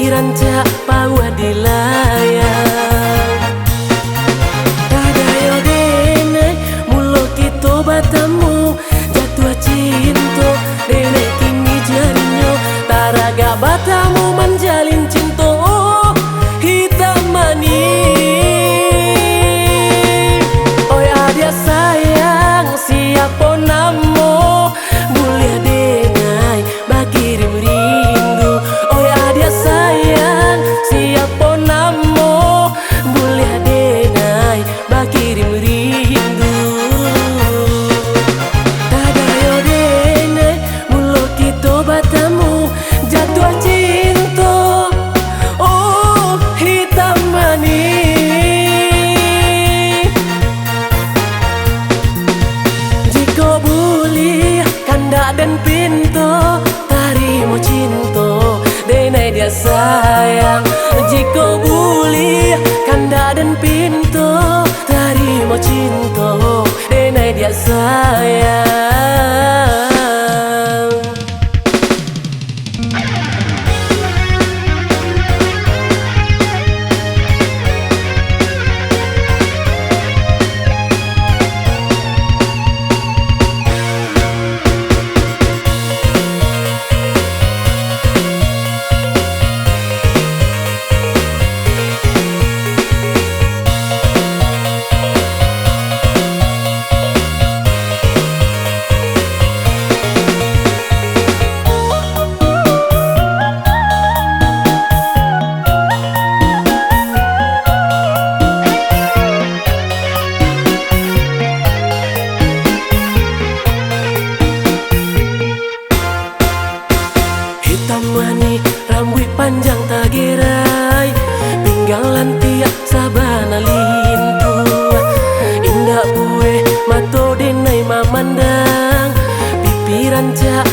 pipiran cak pawa di layang. Tadayo dene mulo kita batamu jatuh cinta dene kini jarinyo taraga batamu menjalin cinta oh hitam manis. Oi adia sayang siapa namo mulia dengai bakirim rindu. Oi adia sayang siapa namo mulia dengai bakirim rindu. Tadayo dene mulo kita batamu jatuh cinta oh hitam manis. Jika boleh kanda dan pintu tarimo cinta denai dia sayang. Jika boleh kanda dan pintu tarimo cinta denai dia sayang. Mani rambut panjang tagerai pinggalan tiap sabana lintu indah bue mato denai mamandang pipiran cak